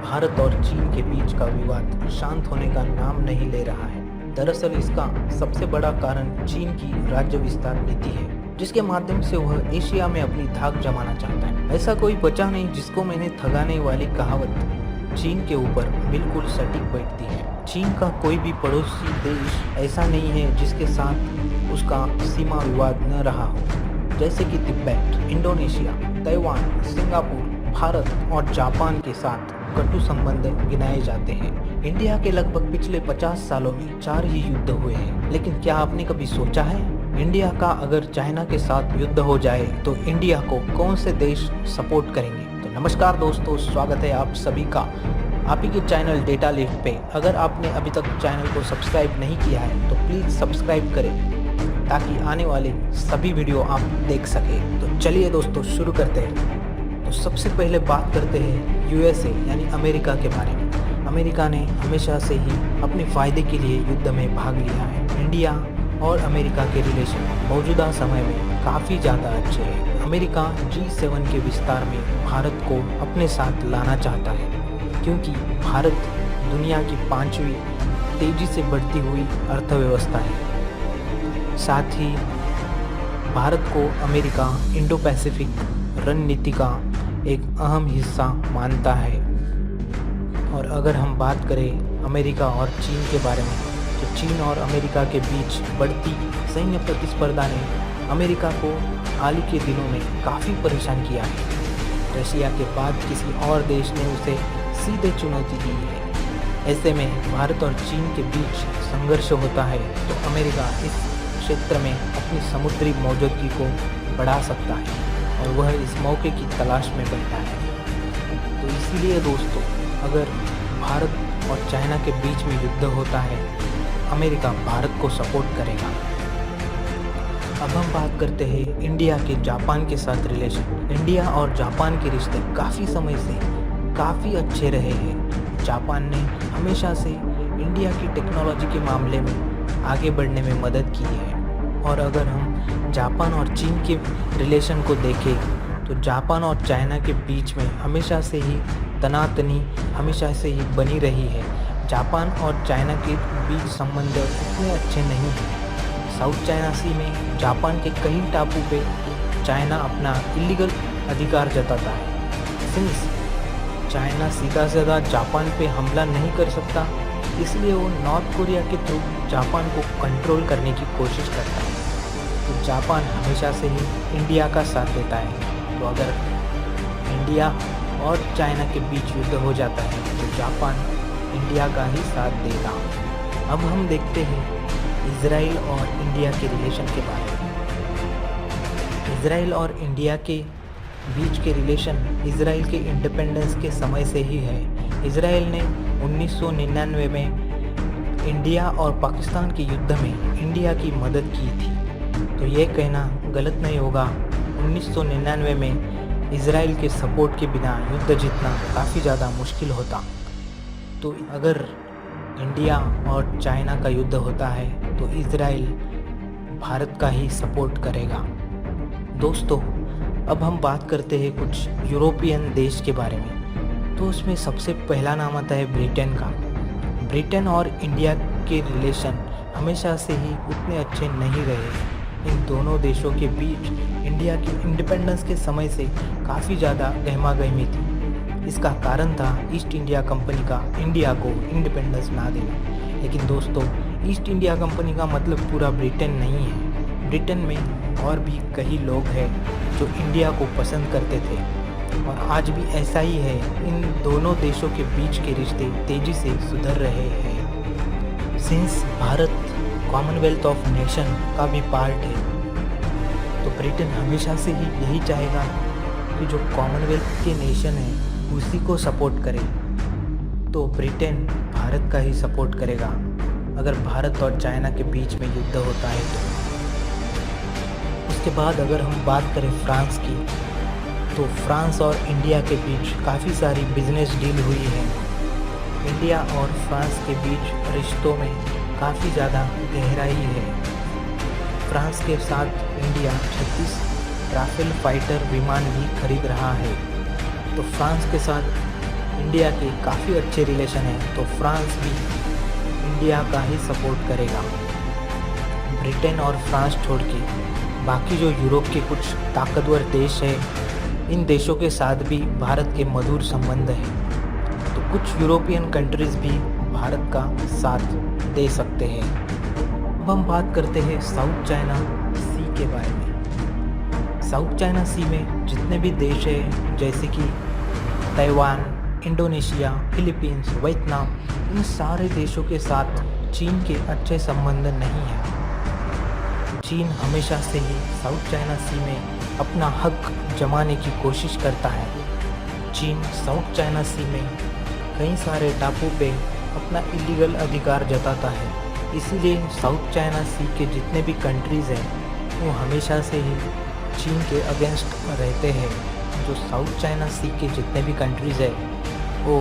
भारत और चीन के बीच का विवाद शांत होने का नाम नहीं ले रहा है। दरअसल इसका सबसे बड़ा कारण चीन की राज्य विस्तार नीति है, जिसके माध्यम से वह एशिया में अपनी धाक जमाना चाहता है। ऐसा कोई बचा नहीं जिसको मैंने ठगाने वाली कहावत चीन के ऊपर बिल्कुल सटीक बैठती है। चीन का कोई भी पड़ोसी देश ऐसा नहीं है जिसके साथ उसका सीमा विवाद न रहा हो, जैसे कि Tibet, Indonesia, Taiwan, Singapore, Bharat और जापान के साथ कटु संबंध गिनाए जाते हैं। इंडिया के लगभग पिछले 50 सालों में 4 ही युद्ध हुए हैं, लेकिन क्या आपने कभी सोचा है इंडिया का अगर चाइना के साथ युद्ध हो जाए तो इंडिया को कौन से देश सपोर्ट करेंगे? तो नमस्कार दोस्तों, स्वागत है आप सभी का आप ही के चैनल डेटा लिफ्ट पे। अगर आपने अभी तक चैनल को सब्सक्राइब नहीं किया है तो प्लीज़ सब्सक्राइब करें ताकि आने वाले सभी वीडियो आप देख सकें। तो चलिए दोस्तों शुरू करते हैं। तो सबसे पहले बात करते हैं यूएसए यानी अमेरिका के बारे में। अमेरिका ने हमेशा से ही अपने फ़ायदे के लिए युद्ध में भाग लिया है। इंडिया और अमेरिका के रिलेशन मौजूदा समय में काफ़ी ज़्यादा अच्छे हैं। अमेरिका G7 के विस्तार में भारत को अपने साथ लाना चाहता है, क्योंकि भारत दुनिया की 5वीं तेज़ी से बढ़ती हुई अर्थव्यवस्था है। साथ ही भारत को अमेरिका इंडो पैसिफिक रणनीति का एक अहम हिस्सा मानता है। और अगर हम बात करें अमेरिका और चीन के बारे में, तो चीन और अमेरिका के बीच बढ़ती सैन्य प्रतिस्पर्धा ने अमेरिका को हाल ही के दिनों में काफ़ी परेशान किया है। रशिया के बाद किसी और देश ने उसे सीधे चुनौती दी है। ऐसे में भारत और चीन के बीच संघर्ष होता है तो अमेरिका इस क्षेत्र में अपनी समुद्री मौजूदगी को बढ़ा सकता है और वह इस मौके की तलाश में बैठा है। तो इसीलिए दोस्तों, अगर भारत और चाइना के बीच में युद्ध होता है, अमेरिका भारत को सपोर्ट करेगा। अब हम बात करते हैं इंडिया के जापान के साथ रिलेशन। इंडिया और जापान के रिश्ते काफ़ी समय से काफ़ी अच्छे रहे हैं। जापान ने हमेशा से इंडिया की टेक्नोलॉजी के मामले में आगे बढ़ने में मदद की है। और अगर हम जापान और चीन के रिलेशन को देखें तो जापान और चाइना के बीच में हमेशा से ही तनातनी हमेशा से ही बनी रही है। जापान और चाइना के बीच संबंध उतने अच्छे नहीं हैं। साउथ चाइना सी में जापान के कई टापू पे चाइना अपना इलीगल अधिकार जताता है। सिंस चाइना सीधा सीधा जापान पे हमला नहीं कर सकता, इसलिए वो नॉर्थ कोरिया के थ्रू जापान को कंट्रोल करने की कोशिश करता है। तो जापान हमेशा से ही इंडिया का साथ देता है। तो अगर इंडिया और चाइना के बीच युद्ध हो जाता है तो जापान इंडिया का ही साथ देगा। अब हम देखते हैं इजराइल और इंडिया के रिलेशन के बारे में। इजराइल और इंडिया के बीच के रिलेशन इजराइल के इंडिपेंडेंस के समय से ही है। इजराइल ने 1999 में इंडिया और पाकिस्तान के युद्ध में इंडिया की मदद की थी। तो ये कहना गलत नहीं होगा, 1999 में इजराइल के सपोर्ट के बिना युद्ध जीतना काफ़ी ज़्यादा मुश्किल होता। तो अगर इंडिया और चाइना का युद्ध होता है तो इजराइल भारत का ही सपोर्ट करेगा। दोस्तों, अब हम बात करते हैं कुछ यूरोपियन देश के बारे में। तो उसमें सबसे पहला नाम आता है ब्रिटेन का। ब्रिटेन और इंडिया के रिलेशन हमेशा से ही उतने अच्छे नहीं रहे। इन दोनों देशों के बीच इंडिया की इंडिपेंडेंस के समय से काफ़ी ज़्यादा गहमागहमी थी। इसका कारण था ईस्ट इंडिया कंपनी का इंडिया को इंडिपेंडेंस ना देना। लेकिन दोस्तों, ईस्ट इंडिया कंपनी का मतलब पूरा ब्रिटेन नहीं है। ब्रिटेन में और भी कई लोग हैं जो इंडिया को पसंद करते थे और आज भी ऐसा ही है। इन दोनों देशों के बीच के रिश्ते तेज़ी से सुधर रहे हैं। Since Bharat Commonwealth of nation का भी पार्ट है, तो ब्रिटेन हमेशा से ही यही चाहेगा कि जो कॉमनवेल्थ के नेशन है उसी को सपोर्ट करे। तो ब्रिटेन भारत का ही सपोर्ट करेगा अगर भारत और चाइना के बीच में युद्ध होता है तो। उसके बाद अगर हम बात करें फ्रांस की, तो फ्रांस और इंडिया के बीच काफ़ी सारी बिजनेस डील हुई है। इंडिया और फ्रांस के बीच रिश्तों में काफ़ी ज़्यादा गहराई है। फ्रांस के साथ इंडिया 36 राफेल फाइटर विमान भी खरीद रहा है। तो फ्रांस के साथ इंडिया के काफ़ी अच्छे रिलेशन हैं, तो फ्रांस भी इंडिया का ही सपोर्ट करेगा। ब्रिटेन और फ्रांस छोड़ के बाकी जो यूरोप के कुछ ताकतवर देश हैं, इन देशों के साथ भी भारत के मधुर संबंध हैं। तो कुछ यूरोपियन कंट्रीज़ भी भारत का साथ दे सकते हैं। अब हम बात करते हैं साउथ चाइना सी के बारे में। साउथ चाइना सी में जितने भी देश हैं, जैसे कि ताइवान, इंडोनेशिया, फिलीपींस, वियतनाम, इन सारे देशों के साथ चीन के अच्छे संबंध नहीं हैं। चीन हमेशा से ही साउथ चाइना सी में अपना हक जमाने की कोशिश करता है। चीन साउथ चाइना सी में कई सारे टापू पे अपना इलीगल अधिकार जताता है। इसीलिए साउथ चाइना सी के जितने भी कंट्रीज़ हैं, वो हमेशा से ही चीन के अगेंस्ट रहते हैं। जो साउथ चाइना सी के जितने भी कंट्रीज़ हैं, वो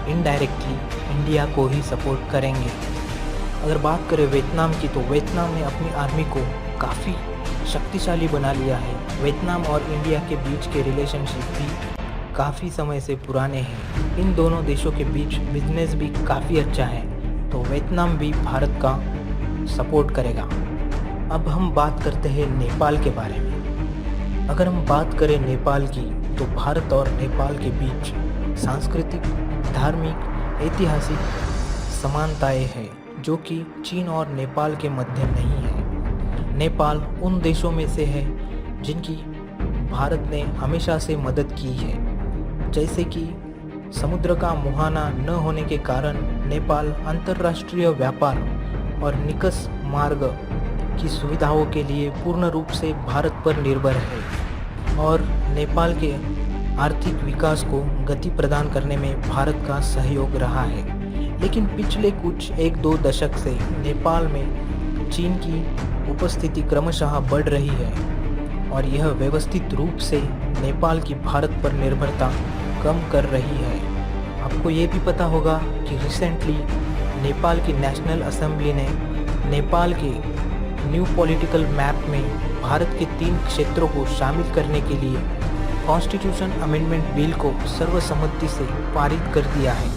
इनडायरेक्टली इंडिया को ही सपोर्ट करेंगे। अगर बात करें वियतनाम की, तो वियतनाम ने अपनी आर्मी को काफ़ी शक्तिशाली बना लिया है। वियतनाम और इंडिया के बीच के रिलेशनशिप भी काफ़ी समय से पुराने हैं। इन दोनों देशों के बीच बिजनेस भी काफ़ी अच्छा है, तो वियतनाम भी भारत का सपोर्ट करेगा। अब हम बात करते हैं नेपाल के बारे में। अगर हम बात करें नेपाल की, तो भारत और नेपाल के बीच सांस्कृतिक, धार्मिक, ऐतिहासिक समानताएं हैं, जो कि चीन और नेपाल के मध्य नहीं है। नेपाल उन देशों में से है जिनकी भारत ने हमेशा से मदद की है। जैसे कि समुद्र का मुहाना न होने के कारण नेपाल अंतर्राष्ट्रीय व्यापार और निकास मार्ग की सुविधाओं के लिए पूर्ण रूप से भारत पर निर्भर है और नेपाल के आर्थिक विकास को गति प्रदान करने में भारत का सहयोग रहा है। लेकिन पिछले कुछ 1-2 दशक से नेपाल में चीन की उपस्थिति क्रमशः बढ़ रही है और यह व्यवस्थित रूप से नेपाल की भारत पर निर्भरता कम कर रही है। आपको ये भी पता होगा कि रिसेंटली नेपाल की नेशनल असेंबली ने नेपाल के न्यू पॉलिटिकल मैप में भारत के 3 क्षेत्रों को शामिल करने के लिए कॉन्स्टिट्यूशन अमेंडमेंट बिल को सर्वसम्मति से पारित कर दिया है।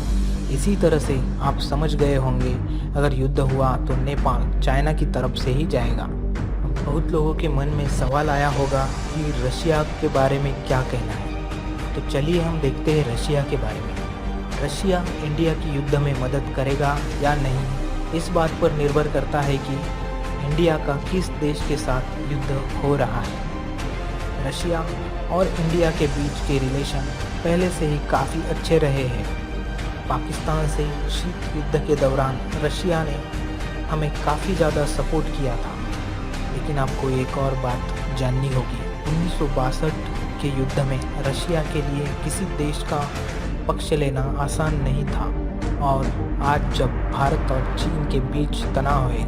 इसी तरह से आप समझ गए होंगे, अगर युद्ध हुआ तो नेपाल चाइना की तरफ से ही जाएगा। बहुत लोगों के मन में सवाल आया होगा कि रशिया के बारे में क्या कहना है, तो चलिए हम देखते हैं रशिया के बारे में। रशिया इंडिया की युद्ध में मदद करेगा या नहीं, इस बात पर निर्भर करता है कि इंडिया का किस देश के साथ युद्ध हो रहा है। रशिया और इंडिया के बीच के रिलेशन पहले से ही काफ़ी अच्छे रहे हैं। पाकिस्तान से शीत युद्ध के दौरान रशिया ने हमें काफ़ी ज़्यादा सपोर्ट किया था। लेकिन आपको एक और बात जाननी होगी, 1962 के युद्ध में रशिया के लिए किसी देश का पक्ष लेना आसान नहीं था और आज जब भारत और चीन के बीच तनाव है,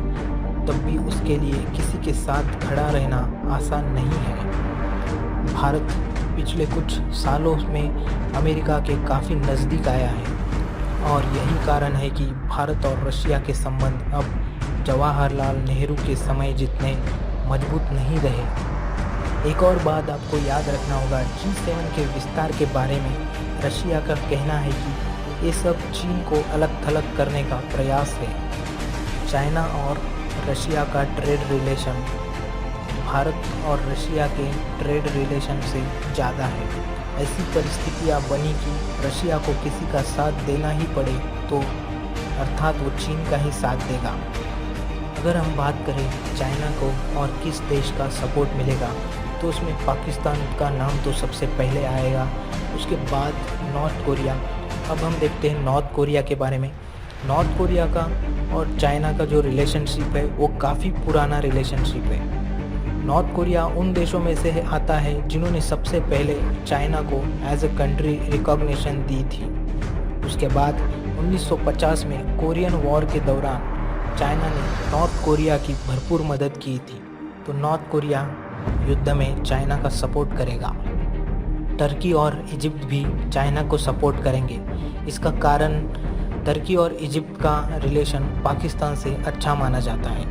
तब भी उसके लिए किसी के साथ खड़ा रहना आसान नहीं है। भारत पिछले कुछ सालों में अमेरिका के काफ़ी नज़दीक आया है और यही कारण है कि भारत और रशिया के संबंध अब जवाहरलाल नेहरू के समय जितने मजबूत नहीं रहे। एक और बात आपको याद रखना होगा, G7 के विस्तार के बारे में रशिया का कहना है कि ये सब चीन को अलग थलग करने का प्रयास है। चाइना और रशिया का ट्रेड रिलेशन भारत और रशिया के ट्रेड रिलेशन से ज़्यादा है। ऐसी परिस्थितियाँ बनी कि रशिया को किसी का साथ देना ही पड़े, तो अर्थात वो चीन का ही साथ देगा। अगर हम बात करें चाइना को और किस देश का सपोर्ट मिलेगा, तो उसमें पाकिस्तान का नाम तो सबसे पहले आएगा, उसके बाद नॉर्थ कोरिया। अब हम देखते हैं नॉर्थ कोरिया के बारे में। नॉर्थ कोरिया का और चाइना का जो रिलेशनशिप है वो काफ़ी पुराना रिलेशनशिप है। नॉर्थ कोरिया उन देशों में से आता है जिन्होंने सबसे पहले चाइना को एज ए कंट्री रिकॉग्निशन दी थी। उसके बाद 1950 में कोरियन वॉर के दौरान चाइना ने नॉर्थ कोरिया की भरपूर मदद की थी, तो नॉर्थ कोरिया युद्ध में चाइना का सपोर्ट करेगा। टर्की और इजिप्ट भी चाइना को सपोर्ट करेंगे। इसका कारण टर्की और इजिप्ट का रिलेशन पाकिस्तान से अच्छा माना जाता है,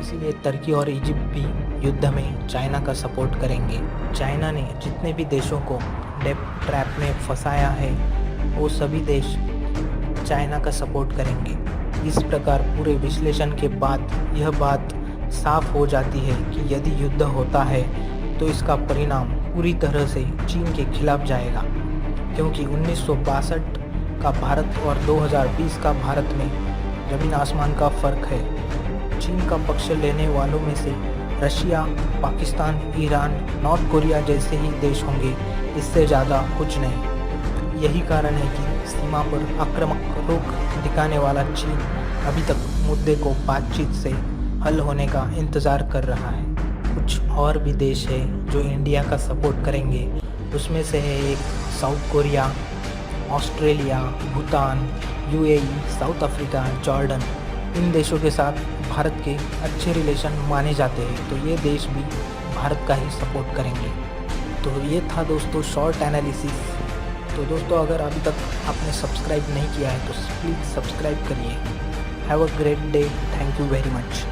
इसीलिए टर्की और इजिप्ट भी युद्ध में चाइना का सपोर्ट करेंगे। चाइना ने जितने भी देशों को डेब्ट ट्रैप में फंसाया है, वो सभी देश चाइना का सपोर्ट करेंगे। इस प्रकार पूरे विश्लेषण के बाद यह बात साफ हो जाती है कि यदि युद्ध होता है तो इसका परिणाम पूरी तरह से चीन के खिलाफ जाएगा, क्योंकि 1962 का भारत और 2020 का भारत में ज़मीन आसमान का फ़र्क है। चीन का पक्ष लेने वालों में से Russia, Pakistan, Iran, north Korea जैसे ही देश होंगे, इससे ज़्यादा कुछ नहीं। यही कारण है कि सीमा पर आक्रामक रुख दिखाने वाला चीन अभी तक मुद्दे को बातचीत से हल होने का इंतज़ार कर रहा है। कुछ और भी देश है जो इंडिया का सपोर्ट करेंगे, उसमें से है एक South Korea, Australia, Bhutan, UAE, South Africa, Jordan. इन देशों के साथ भारत के अच्छे रिलेशन माने जाते हैं, तो ये देश भी भारत का ही सपोर्ट करेंगे। तो ये था दोस्तों शॉर्ट एनालिसिस। तो दोस्तों अगर अभी तक आपने सब्सक्राइब नहीं किया है तो प्लीज़ सब्सक्राइब करिए। Have a great day. Thank you very much.